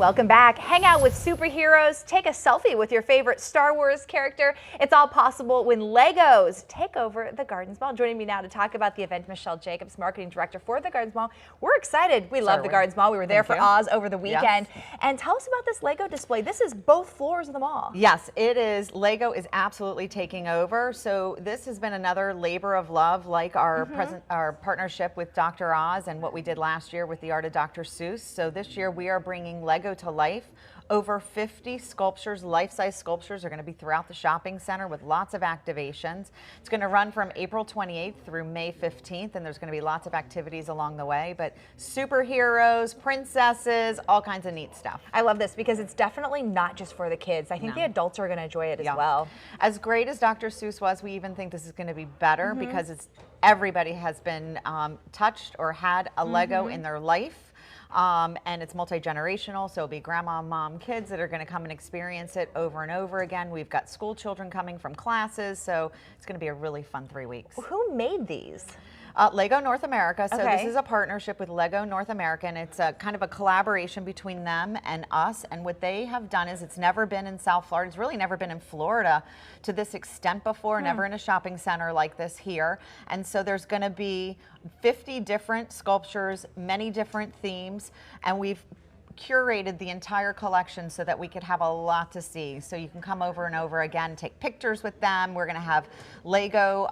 Welcome back. Hang out with superheroes, take a selfie with your favorite Star Wars character. It's all possible when Legos take over the Gardens Mall. Joining me now to talk about the event, Michelle Jacobs, Marketing Director for the Gardens Mall. We're excited. We love the Gardens Mall. We were there for Oz over the weekend. Yes. And tell us about this Lego display. This is both floors of the mall. Yes, it is. Lego is absolutely taking over. So this has been another labor of love, like our our partnership with Dr. Oz and what we did last year with the art of Dr. Seuss. So this year we are bringing Lego to life. Over 50 sculptures, life-size sculptures, are going to be throughout the shopping center with lots of activations. It's going to run from April 28th through May 15th, and there's going to be lots of activities along the way. But superheroes, princesses, all kinds of neat stuff. I love this because it's definitely not just for the kids. I think the adults are going to enjoy it as well. As great as Dr. Seuss was, we even think this is going to be better because everybody has been touched or had a Lego in their life. And it's multi-generational, so it'll be grandma, mom, kids that are going to come and experience it over and over again. We've got school children coming from classes, so it's going to be a really fun 3 weeks. Who made these? Lego North America. So this is a partnership with Lego North America, and it's a kind of a collaboration between them and us. And what they have done is, it's never been in South Florida. It's really never been in Florida to this extent before, never in a shopping center like this here. And so there's going to be 50 different sculptures, many different themes, and we've curated the entire collection so that we could have a lot to see. So you can come over and over again, take pictures with them. We're going to have Lego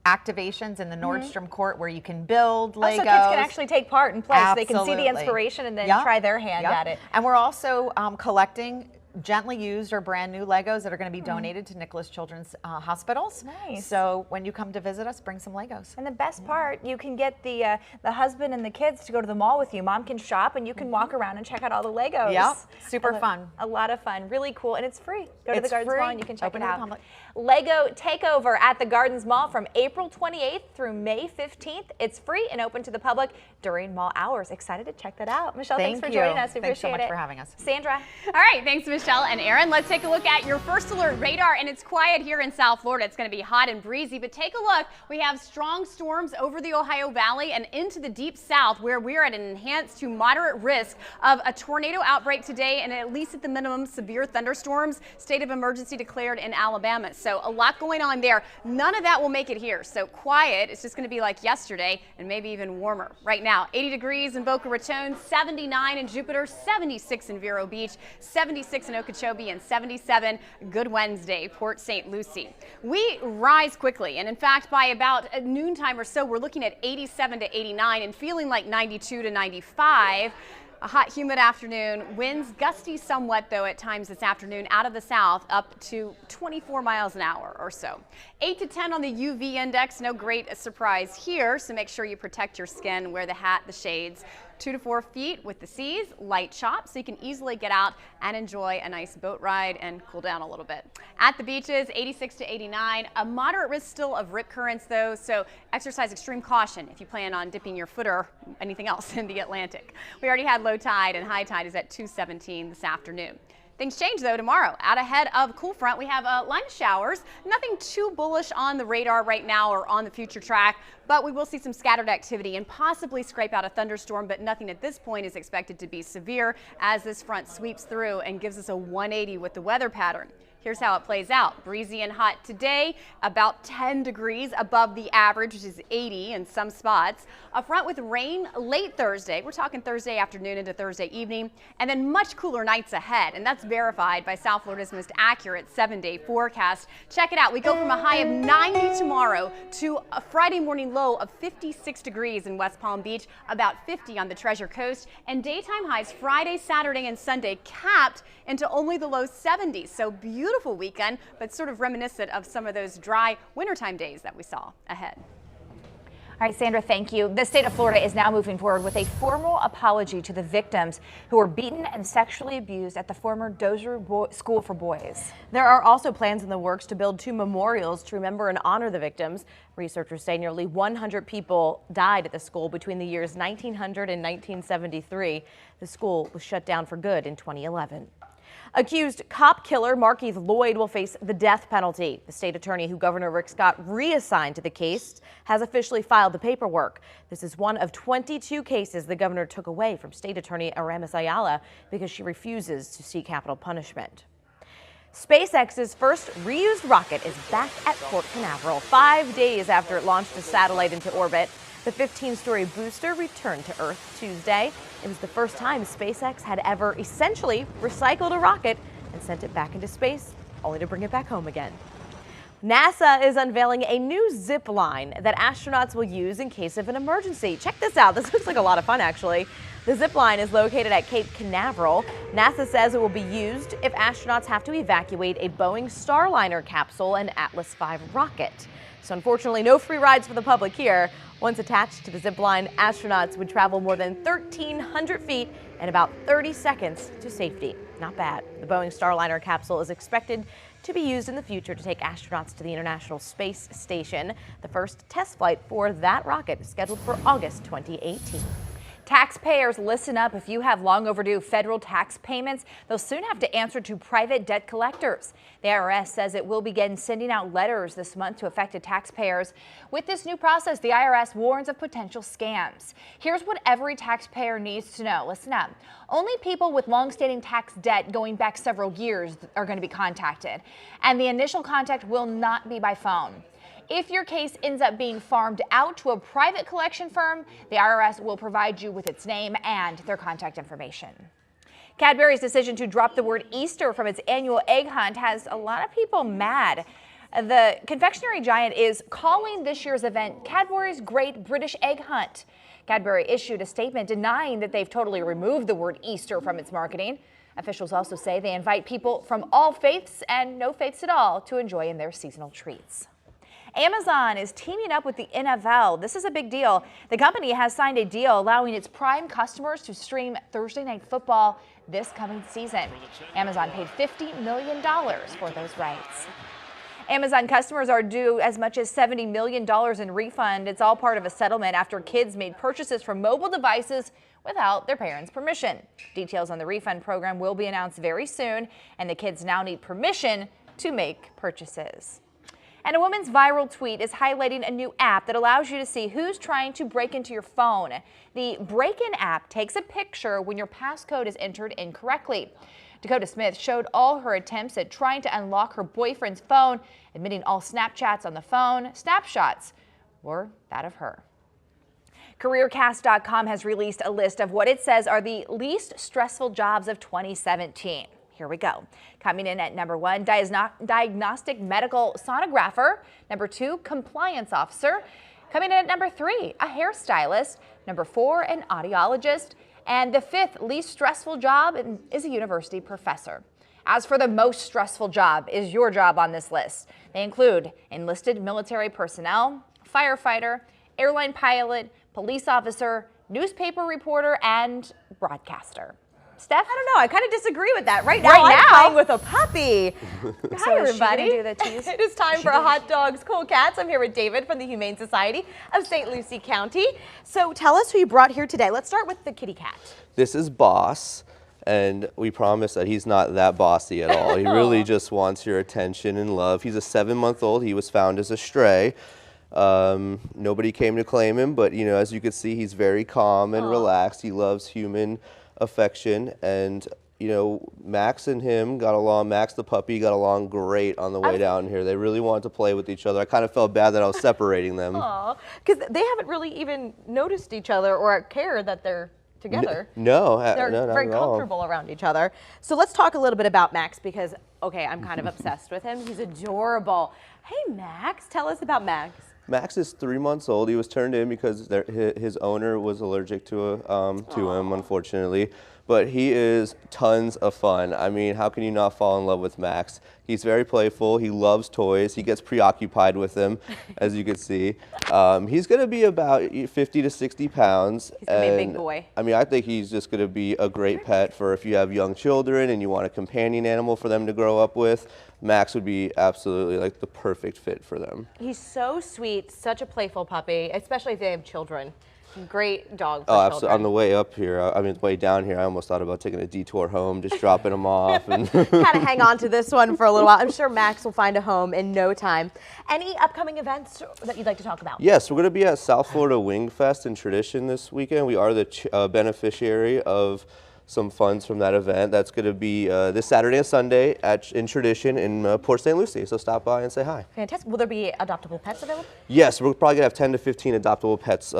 activations in the Nordstrom Court where you can build Legos. So kids can actually take part and play. So they can see the inspiration and then try their hand at it. And we're also collecting gently used or brand new Legos that are going to be donated to Nicholas Children's Hospitals. Nice. So when you come to visit us, bring some Legos. And the best part, you can get the husband and the kids to go to the mall with you. Mom can shop and you can walk around and check out all the Legos. Yep, super fun. A lot of fun, really cool, and it's free. Go to the Gardens Mall and you can check it out. Public. Lego Takeover at the Gardens Mall from April 28th through May 15th. It's free and open to the public during mall hours. Excited to check that out. Michelle, thanks for joining us. We Thanks so appreciate much for having us. Sandra. All right, thanks Michelle and Aaron. Let's take a look at your first alert radar, and it's quiet here in South Florida. It's going to be hot and breezy, but take a look. We have strong storms over the Ohio Valley and into the deep south, where we're at an enhanced to moderate risk of a tornado outbreak today, and at least at the minimum severe thunderstorms. State of emergency declared in Alabama. So a lot going on there. None of that will make it here. So quiet. It's just going to be like yesterday and maybe even warmer. Right now, 80 degrees in Boca Raton, 79 in Jupiter, 76 in Vero Beach, 76 in Okeechobee, and 77 Good Wednesday, Port St. Lucie. We rise quickly, and in fact, by about noontime or so, we're looking at 87 to 89 and feeling like 92 to 95. A hot, humid afternoon. Winds gusty somewhat, though, at times this afternoon out of the south up to 24 miles an hour or so. 8 to 10 on the UV index. No great surprise here, so make sure you protect your skin, wear the hat, the shades. 2 to 4 feet with the seas, light chop, so you can easily get out and enjoy a nice boat ride and cool down a little bit. At the beaches, 86 to 89. A moderate risk still of rip currents, though, so exercise extreme caution if you plan on dipping your foot or anything else in the Atlantic. We already had low tide, and high tide is at 2:17 this afternoon. Things change, though, tomorrow. Out ahead of cool front, we have a line of showers. Nothing too bullish on the radar right now or on the future track, but we will see some scattered activity and possibly scrape out a thunderstorm, but nothing at this point is expected to be severe as this front sweeps through and gives us a 180 with the weather pattern. Here's how it plays out. Breezy and hot today, about 10 degrees above the average, which is 80 in some spots. A front with rain late Thursday. We're talking Thursday afternoon into Thursday evening, and then much cooler nights ahead. And that's verified by South Florida's most accurate 7-day forecast. Check it out. We go from a high of 90 tomorrow to a Friday morning low of 56 degrees in West Palm Beach, about 50 on the Treasure Coast, and daytime highs Friday, Saturday, and Sunday capped into only the low 70s. So beautiful weekend, but sort of reminiscent of some of those dry wintertime days that we saw ahead. All right, Sandra, thank you. The state of Florida is now moving forward with a formal apology to the victims who were beaten and sexually abused at the former Dozier School for Boys. There are also plans in the works to build 2 memorials to remember and honor the victims. Researchers say nearly 100 people died at the school between the years 1900 and 1973. The school was shut down for good in 2011. Accused cop killer Markeith Lloyd will face the death penalty. The state attorney who Governor Rick Scott reassigned to the case has officially filed the paperwork. This is one of 22 cases the governor took away from state attorney Aramis Ayala because she refuses to seek capital punishment. SpaceX's first reused rocket is back at Port Canaveral 5 days after it launched a satellite into orbit. The 15-story booster returned to Earth Tuesday. It was the first time SpaceX had ever essentially recycled a rocket and sent it back into space, only to bring it back home again. NASA is unveiling a new zip line that astronauts will use in case of an emergency. Check this out. This looks like a lot of fun, actually. The zip line is located at Cape Canaveral. NASA says it will be used if astronauts have to evacuate a Boeing Starliner capsule and Atlas V rocket. So unfortunately, no free rides for the public here. Once attached to the zip line, astronauts would travel more than 1,300 feet in about 30 seconds to safety. Not bad. The Boeing Starliner capsule is expected to be used in the future to take astronauts to the International Space Station. The first test flight for that rocket is scheduled for August 2018. Taxpayers, listen up. If you have long overdue federal tax payments, they'll soon have to answer to private debt collectors. The IRS says it will begin sending out letters this month to affected taxpayers. With this new process, the IRS warns of potential scams. Here's what every taxpayer needs to know. Listen up. Only people with long-standing tax debt going back several years are going to be contacted, and the initial contact will not be by phone. If your case ends up being farmed out to a private collection firm, the IRS will provide you with its name and their contact information. Cadbury's decision to drop the word Easter from its annual egg hunt has a lot of people mad. The confectionery giant is calling this year's event Cadbury's Great British Egg Hunt. Cadbury issued a statement denying that they've totally removed the word Easter from its marketing. Officials also say they invite people from all faiths and no faiths at all to enjoy in their seasonal treats. Amazon is teaming up with the NFL. This is a big deal. The company has signed a deal allowing its Prime customers to stream Thursday Night Football this coming season. Amazon paid $50 million for those rights. Amazon customers are due as much as $70 million in refund. It's all part of a settlement after kids made purchases from mobile devices without their parents' permission. Details on the refund program will be announced very soon, and the kids now need permission to make purchases. And a woman's viral tweet is highlighting a new app that allows you to see who's trying to break into your phone. The Break-In app takes a picture when your passcode is entered incorrectly. Dakota Smith showed all her attempts at trying to unlock her boyfriend's phone, admitting all Snapchats on the phone, snapshots, were that of her. CareerCast.com has released a list of what it says are the least stressful jobs of 2017. Here we go. Coming in at number 1, diagnostic medical sonographer. Number 2, compliance officer. Coming in at number 3, a hairstylist. Number 4, an audiologist. And the 5th least stressful job is a university professor. As for the most stressful job is your job on this list. They include enlisted military personnel, firefighter, airline pilot, police officer, newspaper reporter, and broadcaster. Steph? I don't know. I kind of disagree with that. Right now, I'm playing with a puppy. Hi, everybody. It is time for Hot Dogs, Cool Cats. I'm here with David from the Humane Society of St. Lucie County. So tell us who you brought here today. Let's start with the kitty cat. This is Boss, and we promise that he's not that bossy at all. He really just wants your attention and love. He's a 7-month-old. He was found as a stray. Nobody came to claim him, but you know, as you can see, he's very calm and relaxed. He loves human affection, and you know, Max and him got along. Max the puppy got along great on the way down here. They really wanted to play with each other. I kind of felt bad that I was separating them. Because they haven't really even noticed each other or cared that they're together. No, they're no, not very at all. comfortable around each other. So let's talk a little bit about Max because, okay, I'm kind of obsessed with him. He's adorable. Hey, Max, tell us about Max. Max is 3 months old. He was turned in because his owner was allergic to him, unfortunately. But he is tons of fun. I mean, how can you not fall in love with Max? He's very playful. He loves toys. He gets preoccupied with them, as you can see. He's going to be about 50 to 60 pounds. He's going to be a big boy. I mean, I think he's just going to be a great pet for if you have young children and you want a companion animal for them to grow up with. Max would be absolutely like the perfect fit for them. He's so sweet, such a playful puppy, especially if they have children. Great dog for Oh, children. absolutely. On the way up here, I mean, way down here, I almost thought about taking a detour home, just dropping them off. And Kind of hang on to this one for a little while. I'm sure Max will find a home in no time. Any upcoming events that you'd like to talk about? Yes, we're going to be at South Florida Wing Fest in Tradition this weekend. We are the beneficiary of some funds from that event. That's going to be this Saturday and Sunday in Tradition in Port St. Lucie. So stop by and say hi. Fantastic. Will there be adoptable pets available? Yes, we're probably going to have 10 to 15 adoptable pets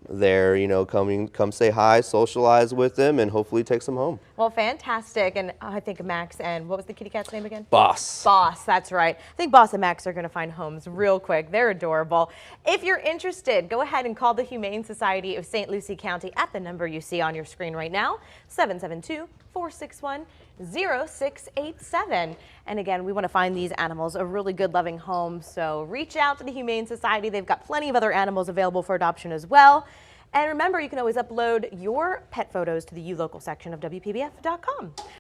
there, you know, come say hi, socialize with them, and hopefully take some home. Well, fantastic. And I think Max and what was the kitty cat's name again? Boss. Boss, that's right. I think Boss and Max are going to find homes real quick. They're adorable. If you're interested, go ahead and call the Humane Society of St. Lucie County at the number you see on your screen right now, 772-461-0687. And again, we want to find these animals a really good, loving home. So reach out to the Humane Society. They've got plenty of other animals available for adoption as well. And remember, you can always upload your pet photos to the U Local section of WPBF.com.